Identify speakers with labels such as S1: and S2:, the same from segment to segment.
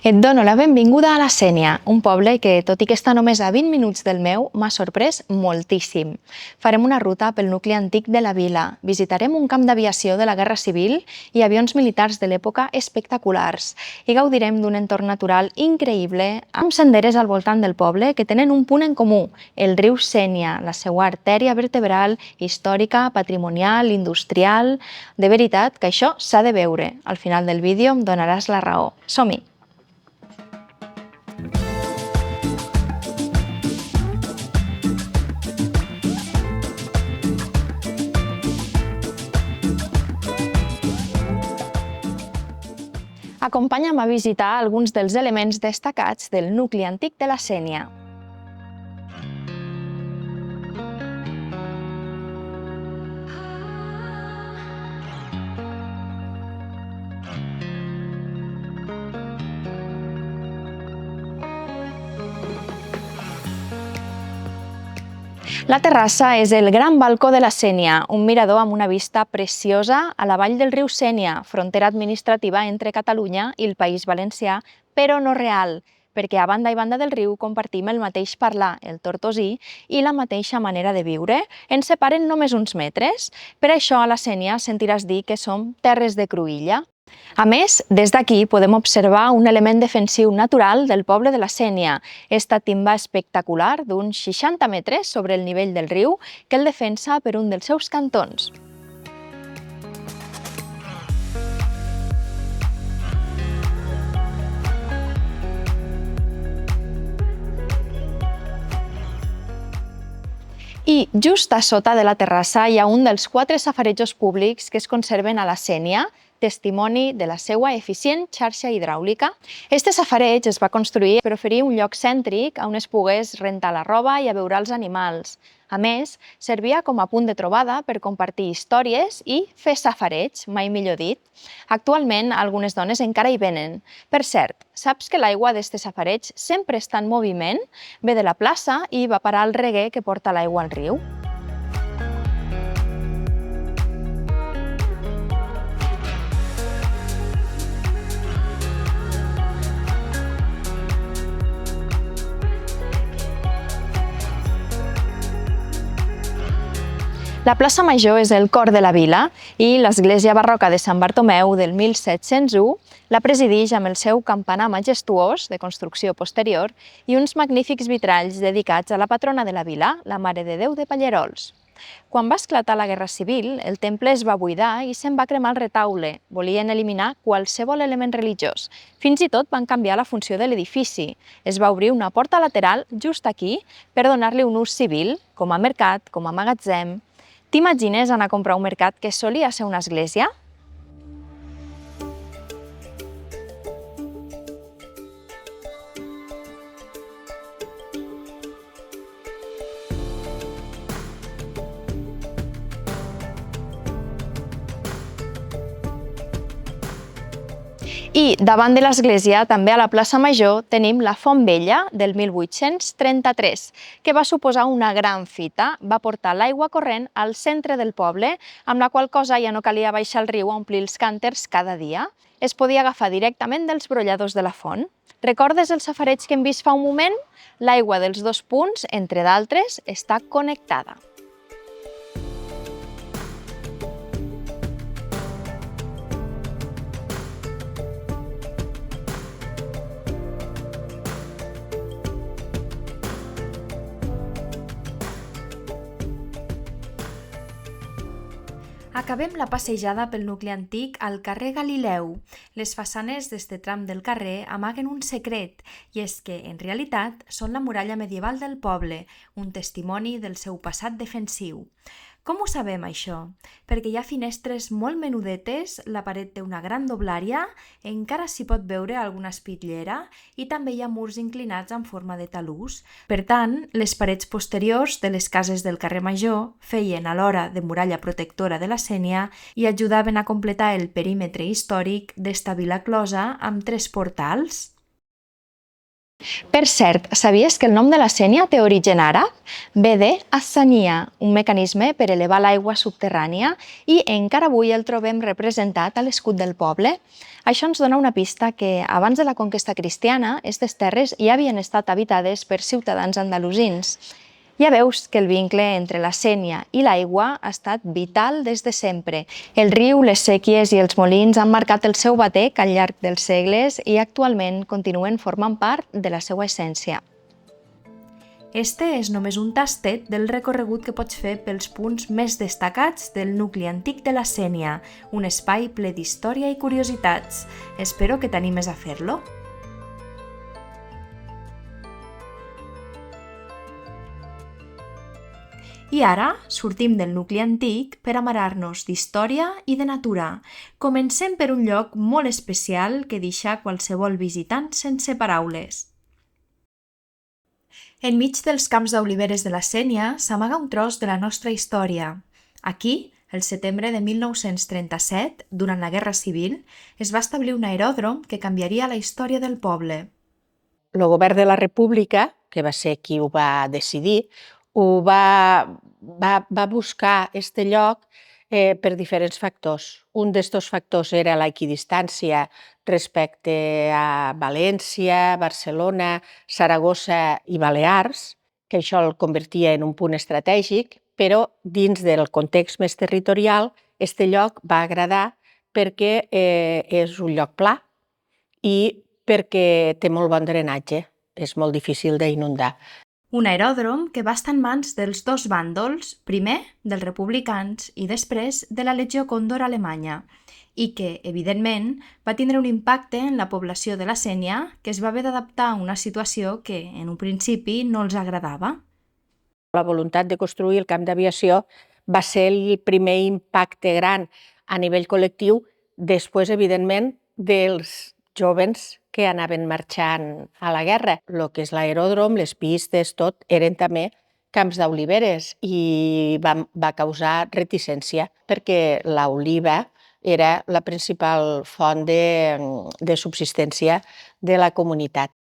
S1: Et dono la benvinguda a la Sénia, un poble que, tot i que està només a 20 minuts del meu, m'ha sorprès moltíssim. Farem una ruta pel nucli antic de la vila, visitarem un camp d'aviació de la Guerra Civil i avions militars de l'època espectaculars i gaudirem d'un entorn natural increïble amb senderes al voltant del poble que tenen un punt en comú, el riu Sénia, la seva artèria vertebral, històrica, patrimonial, industrial... De veritat que això s'ha de veure. Al final del vídeo em donaràs la raó. Som-hi! Acompanya'm a visitar alguns dels elements destacats del nucli antic de la Sénia. La terrassa és el gran balcó de la Sénia, un mirador amb una vista preciosa a la vall del riu Sénia, frontera administrativa entre Catalunya i el País Valencià, però no real, perquè a banda i banda del riu compartim el mateix parlar, el tortosí, i la mateixa manera de viure. Ens separen només uns metres. Per això a la Sénia sentiràs dir que som terres de cruïlla. A més, des d'aquí podem observar un element defensiu natural del poble de la Sénia, esta timba espectacular d'uns 60 metres sobre el nivell del riu que el defensa per un dels seus cantons. I just a sota de la terrassa hi ha un dels 4 safarejos públics que es conserven a la Sénia, testimoni de la seva eficient xarxa hidràulica. Este safareig es va construir per oferir un lloc cèntric on es pogués rentar la roba i a veure els animals. A més, servia com a punt de trobada per compartir històries i fer safareig, mai millor dit. Actualment, algunes dones encara hi venen. Per cert, saps que l'aigua d'este safareig sempre està en moviment? Ve de la plaça i va parar al reguer que porta l'aigua al riu. La plaça Major és el cor de la vila i l'església barroca de Sant Bartomeu del 1701 la presideix amb el seu campanar majestuós de construcció posterior i uns magnífics vitralls dedicats a la patrona de la vila, la Mare de Déu de Pallerols. Quan va esclatar la Guerra Civil, el temple es va buidar i se'n va cremar el retaule. Volien eliminar qualsevol element religiós. Fins i tot van canviar la funció de l'edifici. Es va obrir una porta lateral just aquí per donar-li un ús civil, com a mercat, com a magatzem. T'imagines anar a comprar un mercat que solia ser una església? I davant de l'església, també a la plaça Major, tenim la Font Vella del 1833, que va suposar una gran fita. Va portar l'aigua corrent al centre del poble, amb la qual cosa ja no calia baixar al riu a omplir els cànters cada dia. Es podia agafar directament dels brolladors de la font. Recordes el safareig que hem vist fa un moment? L'aigua dels dos punts, entre d'altres, està connectada. Acabem la passejada pel nucli antic al carrer Galileu. Les façanes d'este tram del carrer amaguen un secret, i és que, en realitat, són la muralla medieval del poble, un testimoni del seu passat defensiu. Com ho sabem, això? Perquè hi ha finestres molt menudetes, la paret té una gran doblària, encara s'hi pot veure alguna espitllera i també hi ha murs inclinats en forma de talús. Per tant, les parets posteriors de les cases del carrer Major feien alhora de muralla protectora de la Sénia i ajudaven a completar el perímetre històric d'esta vila closa amb 3 portals. Per cert, sabies que el nom de la sénia té origen àrab? Ve de Hassania, un mecanisme per elevar l'aigua subterrània, i encara avui el trobem representat a l'escut del poble. Això ens dona una pista que abans de la conquesta cristiana, aquestes terres ja havien estat habitades per ciutadans andalusins. Ja veus que el vincle entre la sénia i l'aigua ha estat vital des de sempre. El riu, les séquies i els molins han marcat el seu batec al llarg dels segles i actualment continuen formant part de la seva essència. Este és només un tastet del recorregut que pots fer pels punts més destacats del nucli antic de la Sénia, un espai ple d'història i curiositats. Espero que t'animes a fer-lo. I ara sortim del nucli antic per amarar-nos d'història i de natura. Comencem per un lloc molt especial que deixa qualsevol visitant sense paraules. Enmig dels camps d'oliveres de la Sénia s'amaga un tros de la nostra història. Aquí, el setembre de 1937, durant la Guerra Civil, es va establir un aeròdrom que canviaria la història del poble.
S2: El govern de la República, que va ser qui ho va decidir, va buscar aquest lloc per diferents factors. Un d'aquests factors era l'equidistància respecte a València, Barcelona, Saragossa i Balears, que això el convertia en un punt estratègic, però dins del context més territorial, aquest lloc va agradar perquè és un lloc pla i perquè té molt bon drenatge, és molt difícil d'inundar.
S1: Un aeròdrom que va estar en mans dels dos bàndols, primer dels republicans i després de la Legió Còndor alemanya, i que, evidentment, va tindre un impacte en la població de la Sénia que es va haver d'adaptar a una situació que, en un principi, no els agradava.
S2: La voluntat de construir el camp d'aviació va ser el primer impacte gran a nivell col·lectiu, després, evidentment, dels jovens que anaven marxant a la guerra. El que és l'aeròdrom, les pistes, tot, eren també camps d'oliveres i va causar reticència perquè l'oliva era la principal font de subsistència de la comunitat.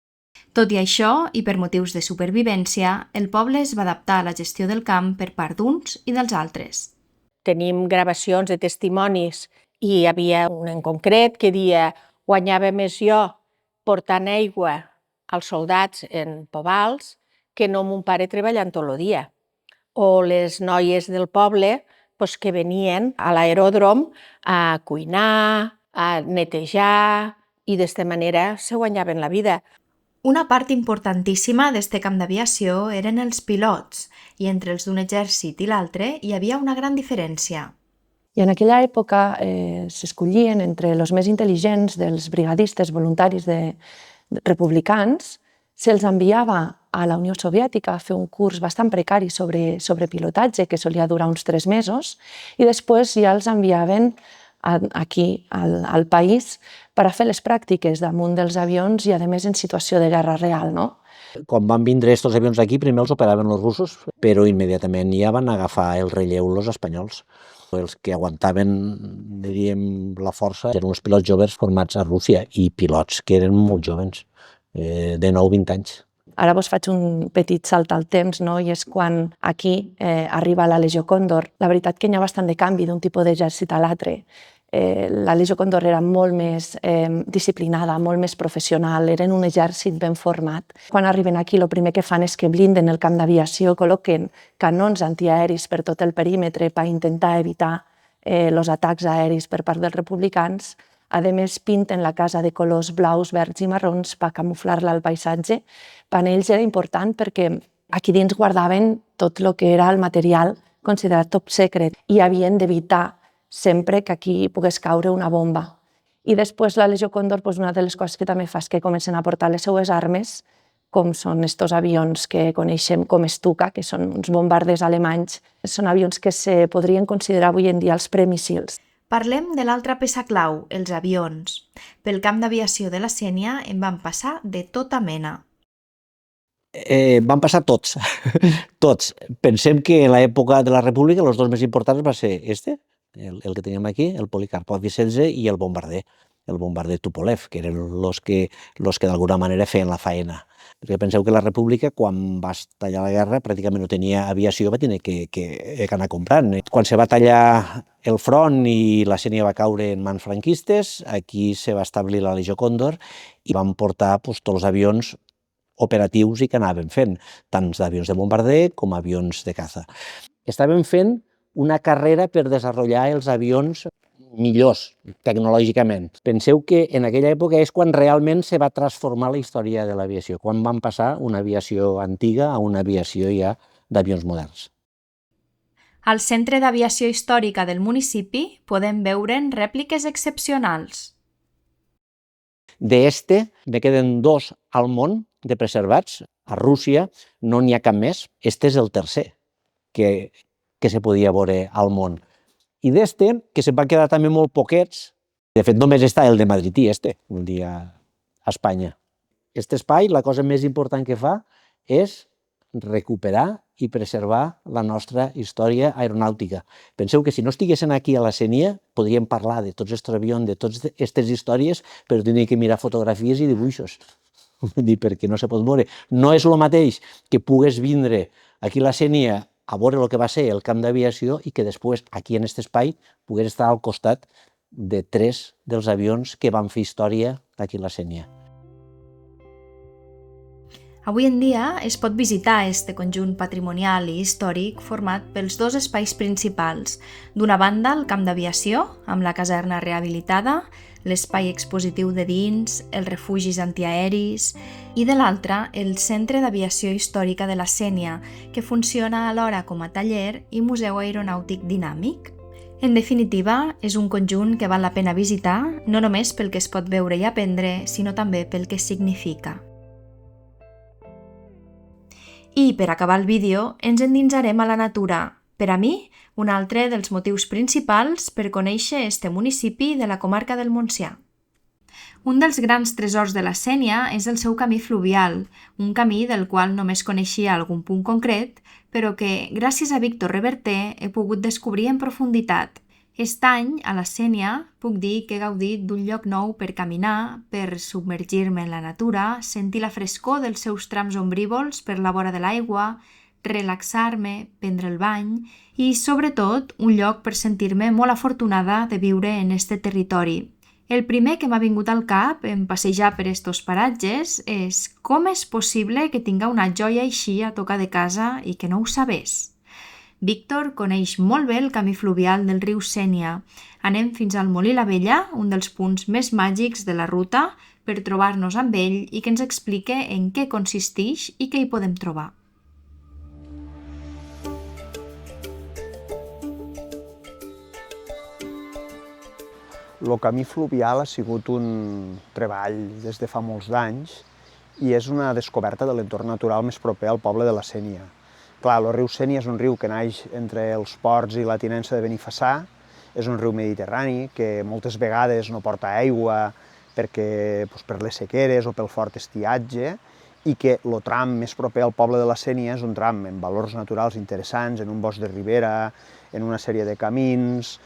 S1: Tot i això, i per motius de supervivència, el poble es va adaptar a la gestió del camp per part d'uns i dels altres.
S2: Tenim gravacions de testimonis i hi havia un en concret que deia guanyava més jo portant aigua als soldats en Pobals que no mon pare treballant tot el dia. O les noies del poble que venien a l'aeròdrom a cuinar, a netejar i d'esta manera se guanyaven la vida. Una part importantíssima d'este camp d'aviació eren els pilots i entre els d'un exèrcit i l'altre hi havia una gran diferència.
S3: I en aquella època s'escollien entre els més intel·ligents dels brigadistes voluntaris republicans, se'ls enviava a la Unió Soviètica a fer un curs bastant precari sobre pilotatge, que solia durar uns 3 mesos, i després ja els enviaven aquí, al país, per a fer les pràctiques damunt dels avions i, a més, en situació de guerra real, no?
S4: Quan van vindre aquests avions aquí, primer els operaven els russos, però immediatament ja van agafar el relleu els espanyols. Els que aguantaven, diríem, la força eren uns pilots joves formats a Rússia i pilots que eren molt jovens, de 9-20 anys.
S3: Ara vos faig un petit salt al temps, no? I és quan aquí arriba la Legió Còndor. La veritat que hi ha bastant de canvi d'un tipus d'exèrcit a l'altre. La Legió Còndor era molt més disciplinada, molt més professional, eren un exèrcit ben format. Quan arriben aquí, el primer que fan és que blinden el camp d'aviació, col·loquen canons antiaeris per tot el perímetre per intentar evitar els atacs aeris per part dels republicans. A més, pinten la casa de colors blaus, verds i marrons per camuflar-la al paisatge. Per a ells era important perquè aquí dins guardaven tot el que era el material considerat top secret i havien d'evitar sempre que aquí pogués caure una bomba. I després la Legió Còndor, una de les coses que també fa és que comencen a portar les seues armes, com són estos avions que coneixem com Stuka, que són uns bombarders alemanys. Són avions que se podrien considerar avui en dia els premissils.
S1: Parlem de l'altra peça clau, els avions. Pel camp d'aviació de la Sénia en van passar de tota mena.
S4: Van passar tots, tots. Pensem que en l'època de la República els dos més importants va ser el que teníem aquí, el Policarpo F-16 i el bombarder. el bombarder Tupolev, que eren els que d'alguna manera feien la faena. Perquè penseu que la República, quan va tallar la guerra, pràcticament no tenia aviació, va tenir que anar comprant. Quan se va tallar el front i la Sénia va caure en mans franquistes, aquí se va establir la Legió Còndor i van portar tots els avions operatius i que anaven fent, tant d'avions de bombarder com avions de caça. Estaven fent una carrera per desenvolupar els avions millors tecnològicament. Penseu que en aquella època és quan realment se va transformar la història de l'aviació, quan van passar una aviació antiga a una aviació ja d'avions moderns.
S1: Al Centre d'Aviació Històrica del municipi podem veure'n rèpliques excepcionals.
S4: D'este me queden 2 al món de preservats. A Rússia no n'hi ha cap més. Este és el tercer que se podia veure al món. I d'este, que se'n van quedar també molt poquets, de fet només està el de Madrid i un dia a Espanya. Este espai, la cosa més important que fa és recuperar i preservar la nostra història aeronàutica. Penseu que si no estiguessin aquí a la Sénia, podríem parlar de tots aquests avions, de totes aquestes històries, però tindríem que mirar fotografies i dibuixos. Perquè no se pot veure. No és el mateix que pugues vindre aquí a la Sénia a veure el que va ser el camp d'aviació i que després, aquí en aquest espai, pogués estar al costat de 3 dels avions que van fer història aquí a la Sénia.
S1: Avui en dia es pot visitar este conjunt patrimonial i històric format pels 2 espais principals. D'una banda, el camp d'aviació, amb la caserna rehabilitada, l'espai expositiu de dins, els refugis antiaeris, i de l'altra, el Centre d'Aviació Històrica de la Sénia, que funciona alhora com a taller i museu aeronàutic dinàmic. En definitiva, és un conjunt que val la pena visitar, no només pel que es pot veure i aprendre, sinó també pel que significa. I per acabar el vídeo, ens endinsarem a la natura. Per a mi, un altre dels motius principals per conèixer este municipi de la comarca del Montsià. Un dels grans tresors de la Sénia és el seu camí fluvial, un camí del qual només coneixia algun punt concret, però que, gràcies a Víctor Reverter, he pogut descobrir en profunditat. Aquest any, a la Sénia, puc dir que he gaudit d'un lloc nou per caminar, per submergir-me en la natura, sentir la frescor dels seus trams ombrívols per la vora de l'aigua, relaxar-me, prendre el bany i, sobretot, un lloc per sentir-me molt afortunada de viure en este territori. El primer que m'ha vingut al cap en passejar per estos paratges és com és possible que tinga una joia així a tocar de casa i que no ho sabés. Víctor coneix molt bé el camí fluvial del riu Sénia. Anem fins al Molí la Vella, un dels punts més màgics de la ruta, per trobar-nos amb ell i que ens explique en què consisteix i què hi podem trobar.
S5: El camí fluvial ha sigut un treball des de fa molts d'anys i és una descoberta de l'entorn natural més proper al poble de la Sénia. Clar, el riu Sénia és un riu que naix entre els ports i la tinença de Benifassà, és un riu mediterrani que moltes vegades no porta aigua per les sequeres o pel fort estiatge i que el tram més proper al poble de la Sénia és un tram amb valors naturals interessants, en un bosc de ribera, en una sèrie de camins,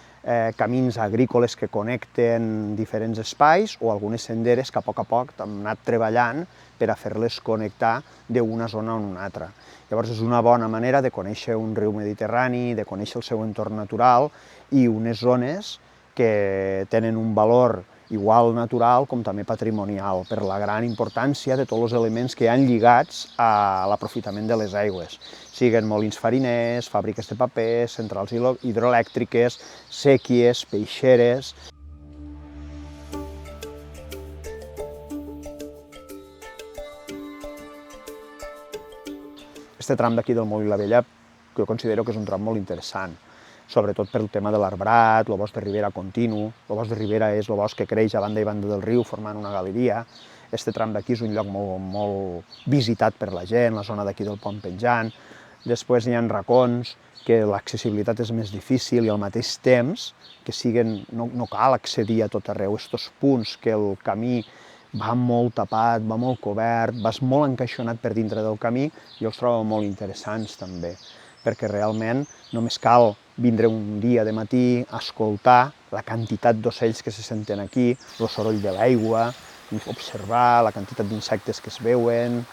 S5: camins agrícoles que connecten diferents espais o algunes senderes que a poc hem anat treballant per a fer-les connectar d'una zona a una altra. Llavors és una bona manera de conèixer un riu mediterrani, de conèixer el seu entorn natural i unes zones que tenen un valor igual natural com també patrimonial, per la gran importància de tots els elements que hi han lligats a l'aprofitament de les aigües, siguen molins fariners, fàbriques de paper, centrals hidroelèctriques, séquies, peixeres. Este tram d'aquí del Molí la Vella jo considero que és un tram molt interessant, sobretot pel tema de l'arbrat, el bosc de ribera continu. El bosc de ribera és el bosc que creix a banda i banda del riu formant una galeria. Este tram d'aquí és un lloc molt visitat per la gent, la zona d'aquí del Pont Penjant. Després hi ha racons que l'accessibilitat és més difícil i al mateix temps que no cal accedir a tot arreu. Estos punts que el camí va molt tapat, va molt cobert, vas molt encaixonat per dintre del camí, jo els trobo molt interessants també, perquè realment només cal vindre un dia de matí, escoltar la quantitat d'ocells que se senten aquí, el soroll de l'aigua, observar la quantitat d'insectes que es veuen,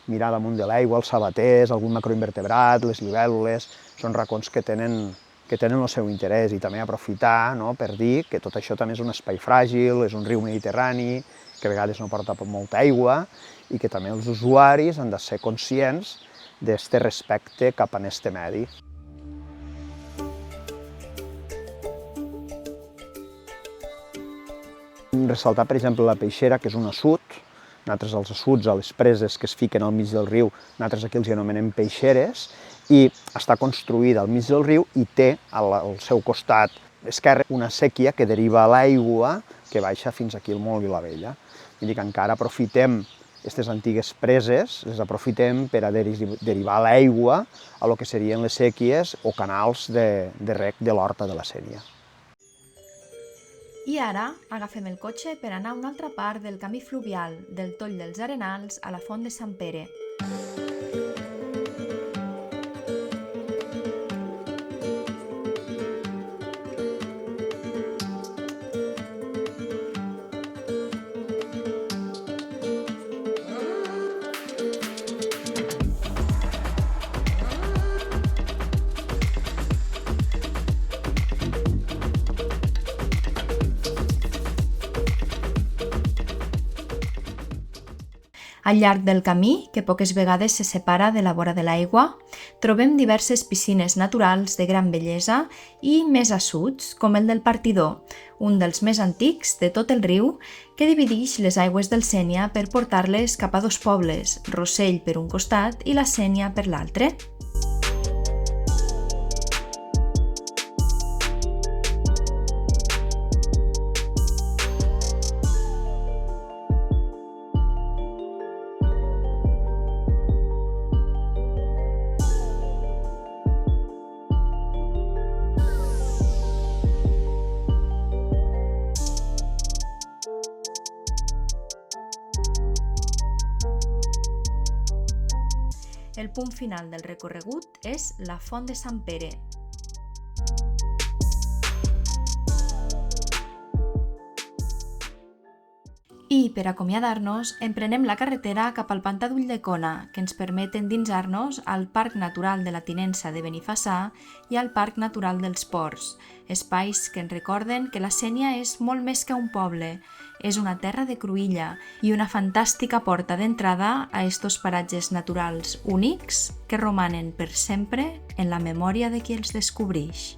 S5: mirar damunt de l'aigua, els sabaters, algun macroinvertebrat, les libèl·lules, són racons que tenen el seu interès, i també aprofitar, no, per dir que tot això també és un espai fràgil, és un riu mediterrani, que a vegades no porta molta aigua, i que també els usuaris han de ser conscients d'aquest respecte cap a aquest medi. Ressaltar, per exemple, la peixera, que és un assut. Nosaltres els assuts, a les preses que es fiquen al mig del riu, nosaltres aquí els anomenem peixeres, i està construïda al mig del riu i té al seu costat esquerre una séquia que deriva l'aigua que baixa fins aquí al Mol Vilavella. Vull dir que encara aprofitem aquestes antigues preses, les aprofitem per a derivar l'aigua a lo que serien les séquies o canals de reg de l'Horta de la Sénia.
S1: I ara agafem el cotxe per anar a una altra part del camí fluvial del Toll dels Arenals a la Font de Sant Pere. Al llarg del camí, que poques vegades se separa de la vora de l'aigua, trobem diverses piscines naturals de gran bellesa i més assuts, com el del Partidor, un dels més antics de tot el riu, que divideix les aigües del Sénia per portar-les cap a dos pobles, Rossell per un costat i la Sénia per l'altre. El punt final del recorregut és la Font de Sant Pere. I per acomiadar-nos, emprenem la carretera cap al Pantà d'Ulldecona, que ens permet endinsar-nos al Parc Natural de la Tinença de Benifassà i al Parc Natural dels Ports, espais que ens recorden que la Sénia és molt més que un poble, és una terra de cruïlla i una fantàstica porta d'entrada a estos paratges naturals únics que romanen per sempre en la memòria de qui els descobreix.